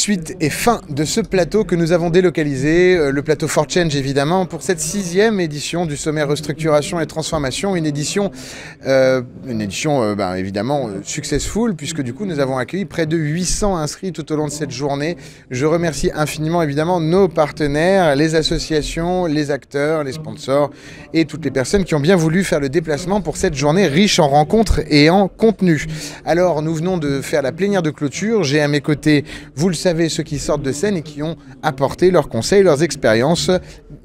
Suite et fin de ce plateau que nous avons délocalisé, le plateau For Change évidemment, pour cette 6e édition du sommet Restructuration et Transformation, une édition évidemment successful, puisque du coup nous avons accueilli près de 800 inscrits tout au long de cette journée. Je remercie infiniment évidemment nos partenaires, les associations, les acteurs, les sponsors et toutes les personnes qui ont bien voulu faire le déplacement pour cette journée riche en rencontres et en contenu. Alors nous venons de faire la plénière de clôture, j'ai à mes côtés, vous le savez, ceux qui sortent de scène et qui ont apporté leurs conseils, leurs expériences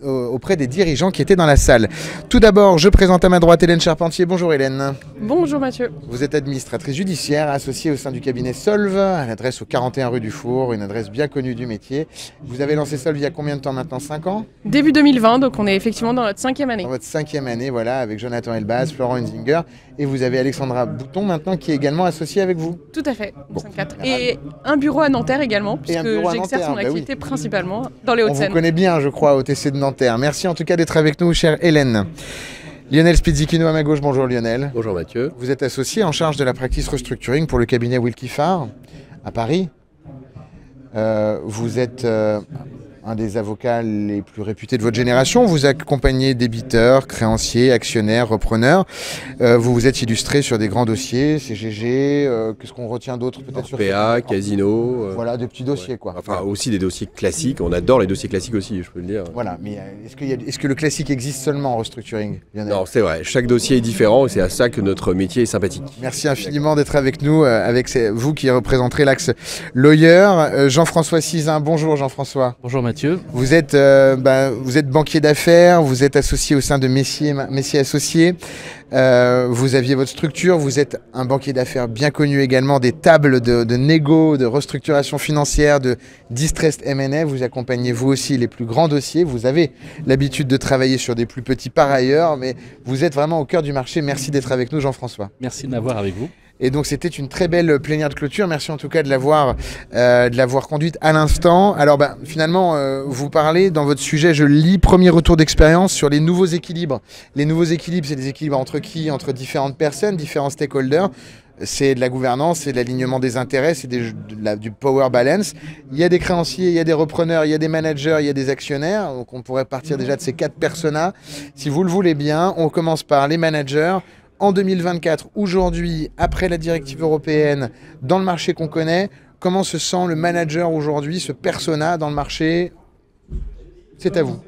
auprès des dirigeants qui étaient dans la salle. Tout d'abord, je présente à ma droite Hélène Charpentier. Bonjour Hélène. Bonjour Mathieu. Vous êtes administratrice judiciaire, associée au sein du cabinet Solve, à l'adresse au 41 rue du Four, une adresse bien connue du métier. Vous avez lancé Solve il y a combien de temps maintenant? 5 ans? Début 2020, donc on est effectivement dans notre 5e année. Dans votre 5e année, voilà, avec Jonathan Elbaz, Florent Hunzinger, et vous avez Alexandra Bouton maintenant qui est également associée avec vous. Tout à fait, Bon. 5-4. Et un bureau à Nanterre également, puisque j'exerce mon activité principalement dans les On Hauts-de-Seine. vous connaît bien, je crois, au TC de Nanterre. Merci en tout cas d'être avec nous, chère Hélène. Lionel Spizzichino à ma gauche, bonjour Lionel. Bonjour Mathieu. Vous êtes associé en charge de la practice restructuring pour le cabinet Willkie Farr à Paris. Vous êtes un des avocats les plus réputés de votre génération. Vous accompagnez débiteurs, créanciers, actionnaires, repreneurs. Vous vous êtes illustré sur des grands dossiers, CGG, qu'est-ce qu'on retient d'autre peut-être sur PA, Casino. Voilà, des petits dossiers ouais. quoi. Enfin aussi des dossiers classiques. On adore les dossiers classiques aussi, je peux le dire. Voilà, mais est-ce que le classique existe seulement en restructuring, Lionel? Non, c'est vrai. Chaque dossier est différent et c'est à ça que notre métier est sympathique. Merci infiniment d'être avec nous, avec vous qui représenterez l'axe lawyer. Jean-François Sizin, bonjour Jean-François. Bonjour Mathieu. Vous êtes banquier d'affaires, vous êtes associé au sein de Messier Associés. Vous aviez votre structure, vous êtes un banquier d'affaires bien connu également des tables de négo, de restructuration financière, de distressed M&A. Vous accompagnez vous aussi les plus grands dossiers. Vous avez l'habitude de travailler sur des plus petits par ailleurs, mais vous êtes vraiment au cœur du marché. Merci d'être avec nous Jean-François. Merci de m'avoir avec vous. Et donc c'était une très belle plénière de clôture. Merci en tout cas de l'avoir conduite à l'instant. Alors finalement, vous parlez dans votre sujet, je lis, premier retour d'expérience sur les nouveaux équilibres. Les nouveaux équilibres, c'est des équilibres entre qui? Entre différentes personnes, différents stakeholders. C'est de la gouvernance, c'est de l'alignement des intérêts, c'est du power balance. Il y a des créanciers, il y a des repreneurs, il y a des managers, il y a des actionnaires. Donc on pourrait partir déjà de ces 4 personas. Si vous le voulez bien, on commence par les managers. En 2024, aujourd'hui, après la directive européenne, dans le marché qu'on connaît, comment se sent le manager aujourd'hui, ce persona dans le marché? C'est à vous.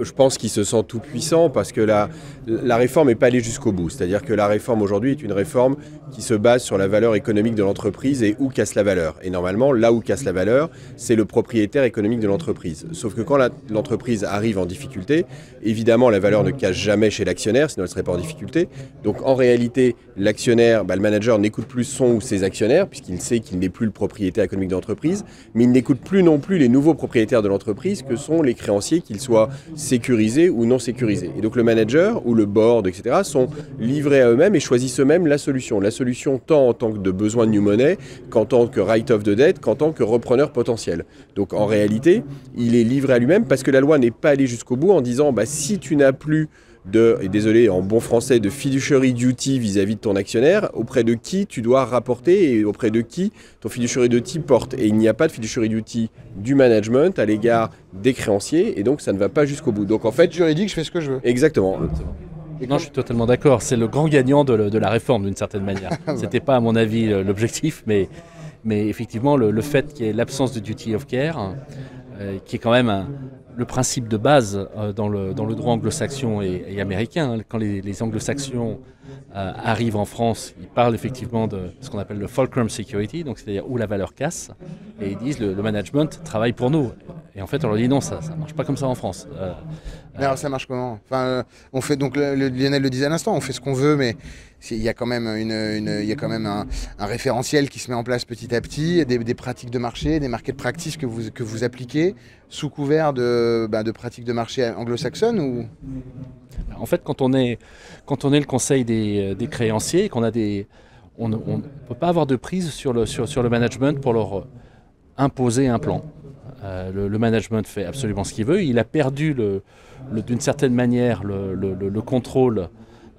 Je pense qu'il se sent tout puissant parce que la réforme n'est pas allée jusqu'au bout. C'est-à-dire que la réforme aujourd'hui est une réforme qui se base sur la valeur économique de l'entreprise et où casse la valeur. Et normalement, là où casse la valeur, c'est le propriétaire économique de l'entreprise. Sauf que quand l'entreprise arrive en difficulté, évidemment, la valeur ne casse jamais chez l'actionnaire, sinon elle ne serait pas en difficulté. Donc en réalité, l'actionnaire, le manager n'écoute plus son ou ses actionnaires, puisqu'il sait qu'il n'est plus le propriétaire économique de l'entreprise, mais il n'écoute plus non plus les nouveaux propriétaires de l'entreprise, que sont les créanciers, qu'ils soient sécurisés ou non sécurisés. Et donc le manager ou le board, etc., sont livrés à eux-mêmes et choisissent eux-mêmes la solution. La solution tant en tant que de besoin de new money, qu'en tant que write-off de dette, qu'en tant que repreneur potentiel. Donc en réalité, il est livré à lui-même parce que la loi n'est pas allée jusqu'au bout en disant si tu n'as plus et désolé en bon français, de fiduciary duty vis-à-vis de ton actionnaire, auprès de qui tu dois rapporter et auprès de qui ton fiduciary duty porte. Et il n'y a pas de fiduciary duty du management à l'égard des créanciers et donc ça ne va pas jusqu'au bout. Donc en fait, Juridique, je fais ce que je veux. Exactement. Non, je suis totalement d'accord. C'est le grand gagnant de la réforme d'une certaine manière. C'était pas à mon avis l'objectif, mais effectivement le fait qu'il y ait l'absence de duty of care, qui est quand même le principe de base dans le droit anglo-saxon et américain. Quand les anglo-saxons arrivent en France, ils parlent effectivement de ce qu'on appelle le fulcrum security, donc c'est-à-dire où la valeur casse, et ils disent le management travaille pour nous. Et en fait, on leur dit non, ça ne marche pas comme ça en France. Mais alors ça marche comment? On fait donc Lionel le disait à l'instant, on fait ce qu'on veut, mais il y a quand même un référentiel qui se met en place petit à petit, des pratiques de marché, des market practices que vous appliquez sous couvert de pratiques de marché anglo-saxonnes ou... En fait, quand on est le conseil des créanciers, on ne peut pas avoir de prise sur le management pour leur imposer un plan. Le management fait absolument ce qu'il veut. Il a perdu d'une certaine manière le contrôle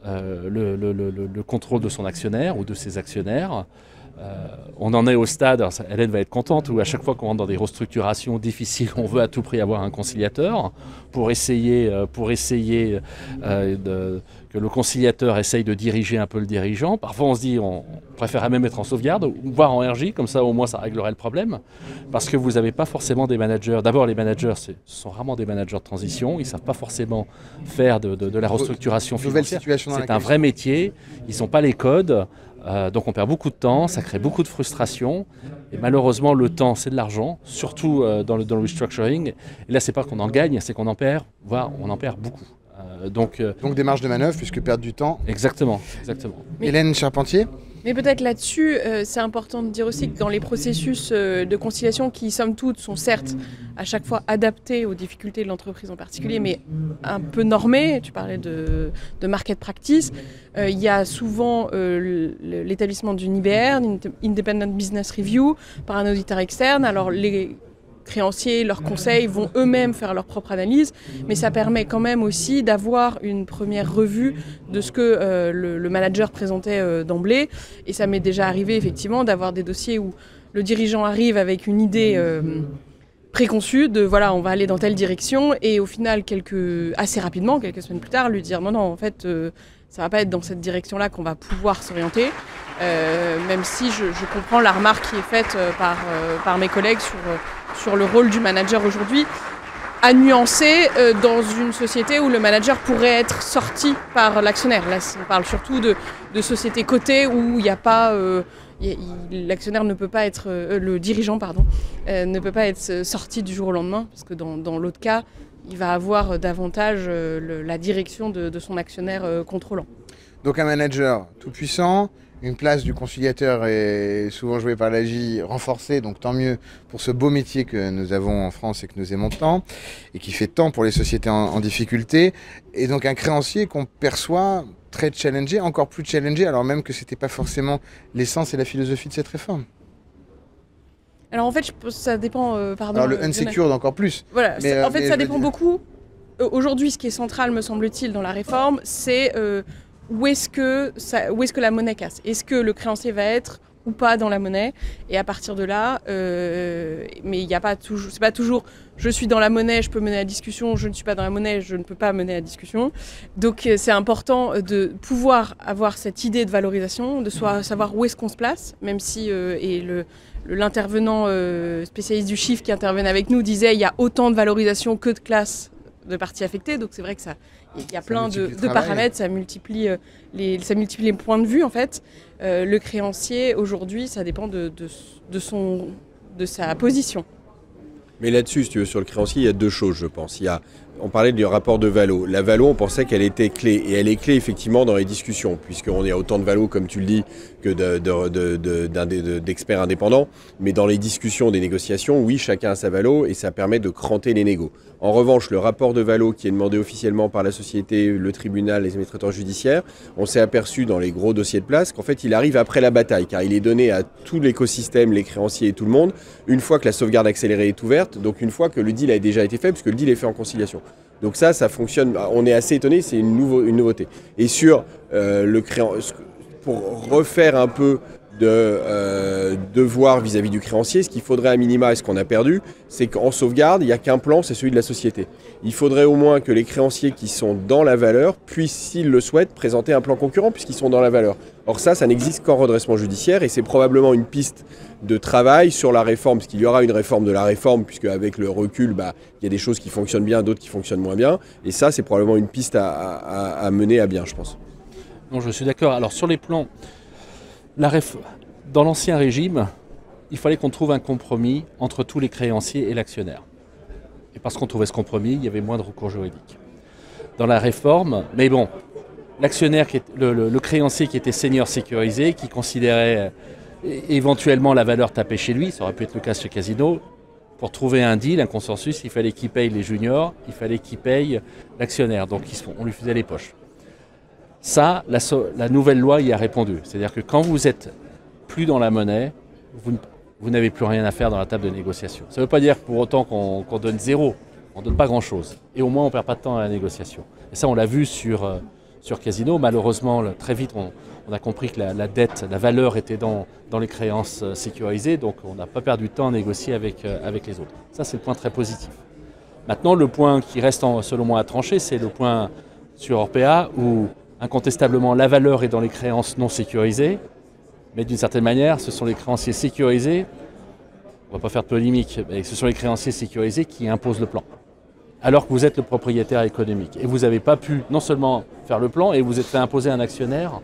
de son actionnaire ou de ses actionnaires. On en est au stade, alors Hélène va être contente, où à chaque fois qu'on rentre dans des restructurations difficiles, on veut à tout prix avoir un conciliateur pour essayer que le conciliateur essaye de diriger un peu le dirigeant. Parfois on se dit on préférerait même être en sauvegarde, voire en RJ, comme ça au moins ça réglerait le problème. Parce que vous n'avez pas forcément des managers. D'abord les managers, ce sont rarement des managers de transition, ils ne savent pas forcément faire de la restructuration financière. C'est un vrai métier, ils n'ont pas les codes. Donc on perd beaucoup de temps, ça crée beaucoup de frustration. Et malheureusement, le temps, c'est de l'argent, surtout dans le restructuring. Et là, c'est pas qu'on en gagne, c'est qu'on en perd, voire on en perd beaucoup. Donc des marges de manœuvre, puisque perdre du temps. Exactement. Hélène Charpentier. Mais peut-être là-dessus, c'est important de dire aussi que dans les processus de conciliation qui, somme toute, sont certes à chaque fois adaptés aux difficultés de l'entreprise en particulier, mais un peu normés, tu parlais de market practice, il y a souvent l'établissement d'une IBR, d'une Independent Business Review, par un auditeur externe. Alors les créanciers, leurs conseils vont eux-mêmes faire leur propre analyse, mais ça permet quand même aussi d'avoir une première revue de ce que le manager présentait d'emblée. Et ça m'est déjà arrivé effectivement d'avoir des dossiers où le dirigeant arrive avec une idée préconçue de voilà, on va aller dans telle direction, et au final, assez rapidement, quelques semaines plus tard, lui dire non, en fait, ça va pas être dans cette direction-là qu'on va pouvoir s'orienter. Même si je comprends la remarque qui est faite par mes collègues sur le rôle du manager aujourd'hui, à nuancer dans une société où le manager pourrait être sorti par l'actionnaire. Là, on parle surtout de sociétés cotées où il n'y a pas... l'actionnaire ne peut pas être... le dirigeant, ne peut pas être sorti du jour au lendemain, parce que dans l'autre cas, il va avoir davantage la direction de son actionnaire contrôlant. Donc un manager tout puissant, une place du conciliateur est souvent jouée par l'AJ renforcée, donc tant mieux pour ce beau métier que nous avons en France et que nous aimons tant, et qui fait tant pour les sociétés en difficulté, et donc un créancier qu'on perçoit très challengé, encore plus challengé, alors même que ce n'était pas forcément l'essence et la philosophie de cette réforme. Alors en fait, ça dépend... alors le unsecured encore plus. Voilà, en fait ça dépend beaucoup. Aujourd'hui, ce qui est central, me semble-t-il, dans la réforme, c'est... où est-ce que la monnaie casse? Est-ce que le créancier va être ou pas dans la monnaie? Et à partir de là, mais il n'y a pas toujours, c'est pas toujours je suis dans la monnaie, je peux mener la discussion, je ne suis pas dans la monnaie, je ne peux pas mener la discussion. Donc c'est important de pouvoir avoir cette idée de valorisation, de savoir où est-ce qu'on se place, même si l'intervenant spécialiste du chiffre qui intervenait avec nous disait il y a autant de valorisation que de classes de parties affectées, donc c'est vrai que il y a plein de paramètres, ça multiplie les points de vue en fait. Le créancier aujourd'hui, ça dépend de sa position. Mais là-dessus, si tu veux, sur le créancier, il y a deux choses, je pense. On parlait du rapport de valo. La valo, on pensait qu'elle était clé. Et elle est clé, effectivement, dans les discussions, puisqu'on est à autant de valo, comme tu le dis, que d'experts indépendants. Mais dans les discussions des négociations, oui, chacun a sa valo et ça permet de cranter les négos. En revanche, le rapport de valo qui est demandé officiellement par la société, le tribunal, les administrateurs judiciaires, on s'est aperçu dans les gros dossiers de place qu'en fait, il arrive après la bataille, car il est donné à tout l'écosystème, les créanciers et tout le monde, une fois que la sauvegarde accélérée est ouverte, donc une fois que le deal a déjà été fait, puisque le deal est fait en conciliation. Donc ça fonctionne, on est assez étonné, c'est une nouveauté. Et sur le créancier, pour refaire un peu de devoir vis-à-vis du créancier, ce qu'il faudrait à minima, et ce qu'on a perdu, c'est qu'en sauvegarde, il n'y a qu'un plan, c'est celui de la société. Il faudrait au moins que les créanciers qui sont dans la valeur puissent, s'ils le souhaitent, présenter un plan concurrent puisqu'ils sont dans la valeur. Or ça n'existe qu'en redressement judiciaire et c'est probablement une piste de travail sur la réforme, parce qu'il y aura une réforme de la réforme, puisque avec le recul, il y a des choses qui fonctionnent bien, d'autres qui fonctionnent moins bien. Et ça, c'est probablement une piste à mener à bien, je pense. Non, je suis d'accord. Alors sur les plans, dans l'ancien régime, il fallait qu'on trouve un compromis entre tous les créanciers et l'actionnaire. Et parce qu'on trouvait ce compromis, il y avait moins de recours juridique. Dans la réforme, mais bon, l'actionnaire, le créancier qui était senior sécurisé, qui considérait éventuellement la valeur tapée chez lui, ça aurait pu être le cas chez Casino, pour trouver un deal, un consensus, il fallait qu'il paye les juniors, il fallait qu'il paye l'actionnaire. Donc on lui faisait les poches. Ça, la nouvelle loi y a répondu. C'est-à-dire que quand vous n'êtes plus dans la monnaie, vous n'avez plus rien à faire dans la table de négociation. Ça ne veut pas dire pour autant qu'on donne zéro. On ne donne pas grand-chose. Et au moins, on ne perd pas de temps à la négociation. Et ça, on l'a vu sur Casino. Malheureusement, très vite, on a compris que la dette, la valeur était dans les créances sécurisées, donc on n'a pas perdu de temps à négocier avec les autres. Ça, c'est le point très positif. Maintenant, le point qui reste selon moi à trancher, c'est le point sur Orpea où incontestablement la valeur est dans les créances non sécurisées, mais d'une certaine manière, ce sont les créanciers sécurisés, on ne va pas faire de polémique, mais ce sont les créanciers sécurisés qui imposent le plan. Alors que vous êtes le propriétaire économique. Et vous n'avez pas pu non seulement faire le plan, et vous êtes fait imposer un actionnaire.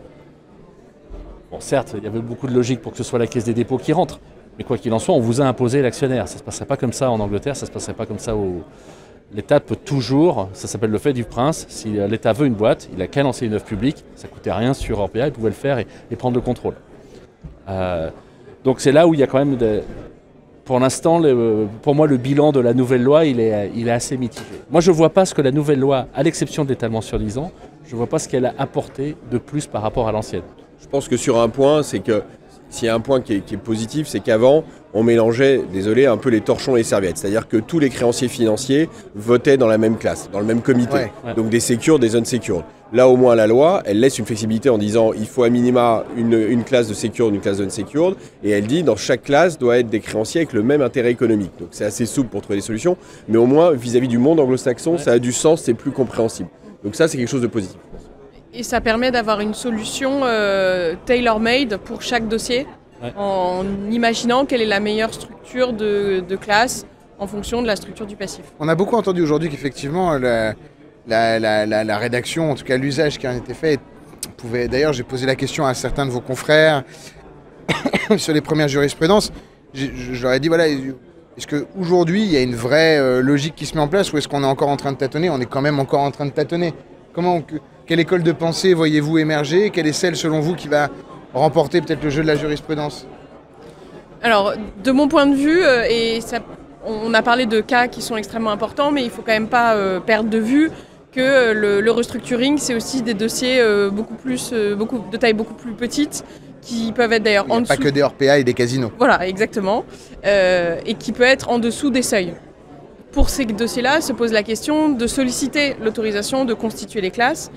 Bon, certes, il y avait beaucoup de logique pour que ce soit la Caisse des dépôts qui rentre, mais quoi qu'il en soit, on vous a imposé l'actionnaire. Ça ne se passerait pas comme ça en Angleterre, ça ne se passerait pas comme ça au... L'État peut toujours, ça s'appelle le fait du prince, si l'État veut une boîte, il n'a qu'à lancer une œuvre publique, ça ne coûtait rien sur Orpea, il pouvait le faire et prendre le contrôle. Donc c'est là où il y a quand même, pour l'instant, pour moi le bilan de la nouvelle loi, il est assez mitigé. Moi je ne vois pas ce que la nouvelle loi, à l'exception de l'étalement sur 10 ans, je ne vois pas ce qu'elle a apporté de plus par rapport à l'ancienne. Je pense que sur un point, c'est que s'il y a un point qui est positif, c'est qu'avant, on mélangeait, désolé, un peu les torchons et les serviettes. C'est-à-dire que tous les créanciers financiers votaient dans la même classe, dans le même comité. Ouais. Donc des secured, des unsecured. Là, au moins, la loi, elle laisse une flexibilité en disant il faut à minima une classe de secured, une classe d'unsecured. Et elle dit dans chaque classe doit être des créanciers avec le même intérêt économique. Donc c'est assez souple pour trouver des solutions. Mais au moins, vis-à-vis du monde anglo-saxon, ça a du sens, c'est plus compréhensible. Donc ça, c'est quelque chose de positif. Et ça permet d'avoir une solution tailor-made pour chaque dossier, ouais, en imaginant quelle est la meilleure structure de classe en fonction de la structure du passif. On a beaucoup entendu aujourd'hui qu'effectivement la rédaction, en tout cas l'usage qui en était fait, pouvait... D'ailleurs, j'ai posé la question à certains de vos confrères sur les premières jurisprudences. Je leur ai dit, voilà, est-ce qu'aujourd'hui, il y a une vraie logique qui se met en place ou est-ce qu'on est encore en train de tâtonner? On est quand même encore en train de tâtonner. Quelle école de pensée voyez-vous émerger? Quelle est celle, selon vous, qui va remporter peut-être le jeu de la jurisprudence? Alors, de mon point de vue, on a parlé de cas qui sont extrêmement importants, mais il ne faut quand même pas perdre de vue que le restructuring, c'est aussi des dossiers de taille beaucoup plus petite, qui peuvent être d'ailleurs en dessous. Pas que des Orpea et des casinos. Voilà, exactement. Et qui peut être en dessous des seuils. Pour ces dossiers-là, se pose la question de solliciter l'autorisation de constituer les classes.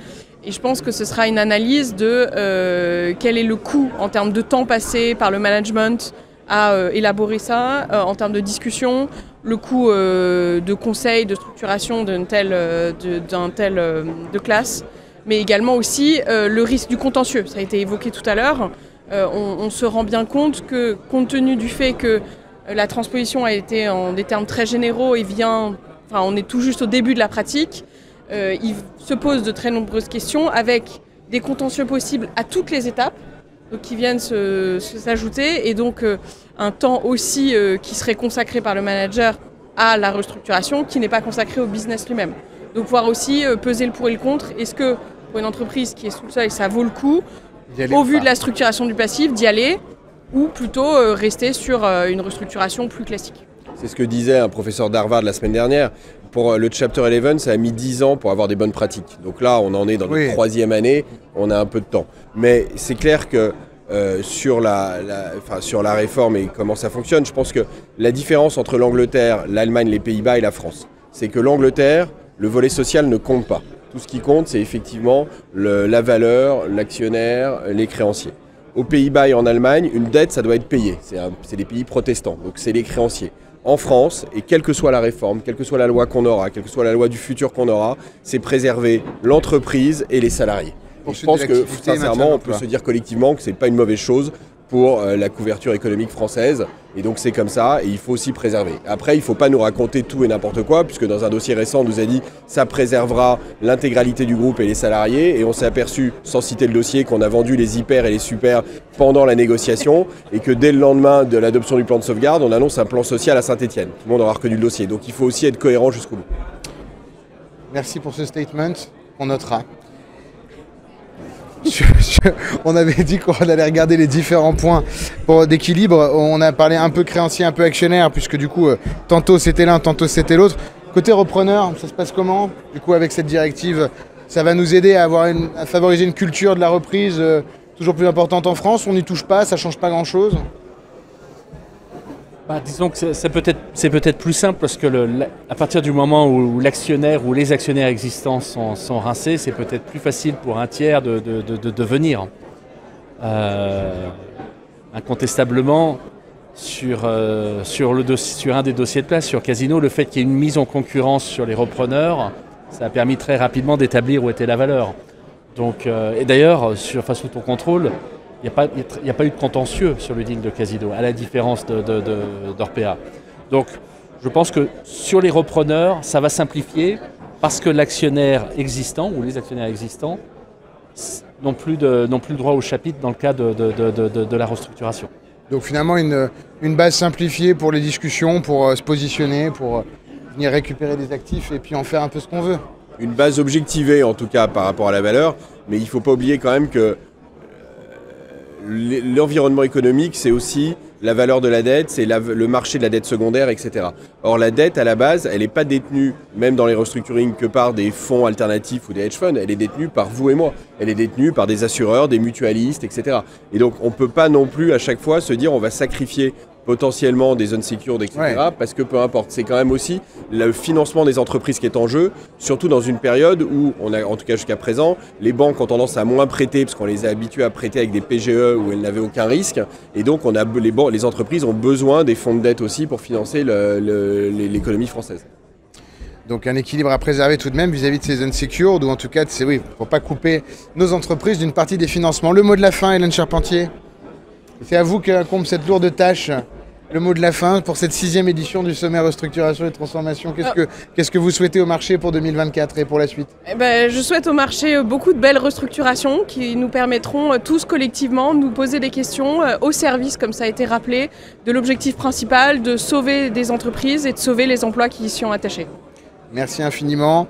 Et je pense que ce sera une analyse de quel est le coût en termes de temps passé par le management à élaborer ça, en termes de discussion, le coût de conseil, de structuration de classe, mais également aussi le risque du contentieux. Ça a été évoqué tout à l'heure. On se rend bien compte que, compte tenu du fait que la transposition a été en des termes très généraux et on est tout juste au début de la pratique. Il se pose de très nombreuses questions avec des contentieux possibles à toutes les étapes, donc qui viennent s'ajouter, et donc un temps aussi qui serait consacré par le manager à la restructuration qui n'est pas consacré au business lui-même. Donc voir aussi peser le pour et le contre. Est-ce que pour une entreprise qui est sous le seuil, ça vaut le coup, au vu de la structuration du passif, d'y aller, ou plutôt rester sur une restructuration plus classique. C'est ce que disait un professeur d'Harvard la semaine dernière. Pour le Chapter 11, ça a mis 10 ans pour avoir des bonnes pratiques. Donc là, on en est dans notre troisième année, on a un peu de temps. Mais c'est clair que sur la réforme et comment ça fonctionne, je pense que la différence entre l'Angleterre, l'Allemagne, les Pays-Bas et la France, c'est que l'Angleterre, le volet social ne compte pas. Tout ce qui compte, c'est effectivement la valeur, l'actionnaire, les créanciers. Aux Pays-Bas et en Allemagne, une dette, ça doit être payé. C'est des pays protestants, donc c'est les créanciers. En France, et quelle que soit la réforme, quelle que soit la loi qu'on aura, quelle que soit la loi du futur qu'on aura, c'est préserver l'entreprise et les salariés. Et je pense que, sincèrement, on peut se dire collectivement que ce n'est pas une mauvaise chose pour la couverture économique française. Et donc c'est comme ça, et il faut aussi préserver. Après, il ne faut pas nous raconter tout et n'importe quoi, puisque dans un dossier récent, on nous a dit que ça préservera l'intégralité du groupe et les salariés, et on s'est aperçu, sans citer le dossier, qu'on a vendu les hyper et les super pendant la négociation, et que dès le lendemain de l'adoption du plan de sauvegarde, on annonce un plan social à Saint-Étienne. Tout le monde aura reconnu le dossier, donc il faut aussi être cohérent jusqu'au bout. Merci pour ce statement, on notera. On avait dit qu'on allait regarder les différents points d'équilibre. On a parlé un peu créancier, un peu actionnaire, puisque du coup, tantôt c'était l'un, tantôt c'était l'autre. Côté repreneur, ça se passe comment? Du coup, avec cette directive, ça va nous aider à favoriser une culture de la reprise toujours plus importante en France. On n'y touche pas, ça ne change pas grand-chose. Disons que c'est peut-être plus simple parce que à partir du moment où l'actionnaire ou les actionnaires existants sont rincés, c'est peut-être plus facile pour un tiers de venir. incontestablement sur un des dossiers de place, sur Casino, le fait qu'il y ait une mise en concurrence sur les repreneurs, ça a permis très rapidement d'établir où était la valeur. Donc, et d'ailleurs, sous ton contrôle, il n'y a pas eu de contentieux sur le deal de Casino, à la différence d'Orpea. Donc, je pense que sur les repreneurs, ça va simplifier parce que l'actionnaire existant ou les actionnaires existants n'ont plus le droit au chapitre dans le cas de la restructuration. Donc finalement, une base simplifiée pour les discussions, pour se positionner, pour venir récupérer des actifs et puis en faire un peu ce qu'on veut. Une base objectivée en tout cas par rapport à la valeur, mais il ne faut pas oublier quand même que l'environnement économique, c'est aussi la valeur de la dette, c'est le marché de la dette secondaire, etc. Or, la dette, à la base, elle n'est pas détenue, même dans les restructurings, que par des fonds alternatifs ou des hedge funds. Elle est détenue par vous et moi. Elle est détenue par des assureurs, des mutualistes, etc. Et donc, on ne peut pas non plus, à chaque fois, se dire on va sacrifier potentiellement des unsecured, etc. Ouais. Parce que peu importe, c'est quand même aussi le financement des entreprises qui est en jeu, surtout dans une période où, en tout cas jusqu'à présent, les banques ont tendance à moins prêter parce qu'on les a habitués à prêter avec des PGE où elles n'avaient aucun risque. Et donc les entreprises ont besoin des fonds de dette aussi pour financer l'économie française. Donc un équilibre à préserver tout de même vis-à-vis de ces unsecured, ou en tout cas, il ne faut pas couper nos entreprises d'une partie des financements. Le mot de la fin, Hélène Charpentier. C'est à vous qu'incombe cette lourde tâche. Le mot de la fin pour cette 6e édition du sommet restructuration et transformation. Qu'est-ce que vous souhaitez au marché pour 2024 et pour la suite ? Je souhaite au marché beaucoup de belles restructurations qui nous permettront tous collectivement de nous poser des questions au service, comme ça a été rappelé, de l'objectif principal de sauver des entreprises et de sauver les emplois qui y sont attachés. Merci infiniment.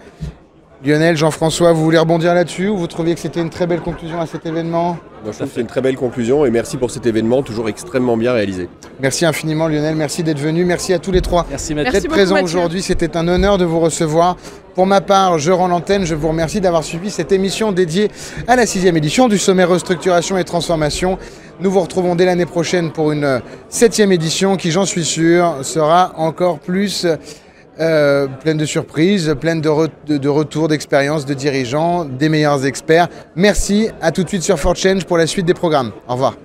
Lionel, Jean-François, vous voulez rebondir là-dessus ou vous trouviez que c'était une très belle conclusion à cet événement ? Moi, je trouve que c'est une très belle conclusion et merci pour cet événement, toujours extrêmement bien réalisé. Merci infiniment Lionel, merci d'être venu, merci à tous les trois d'être présents aujourd'hui, c'était un honneur de vous recevoir. Pour ma part, je rends l'antenne, je vous remercie d'avoir suivi cette émission dédiée à la 6e édition du sommet restructuration et transformation. Nous vous retrouvons dès l'année prochaine pour une 7e édition qui, j'en suis sûr, sera encore plus... pleine de surprises, pleine de retours d'expérience de dirigeants, des meilleurs experts. Merci, à tout de suite sur For Change pour la suite des programmes. Au revoir.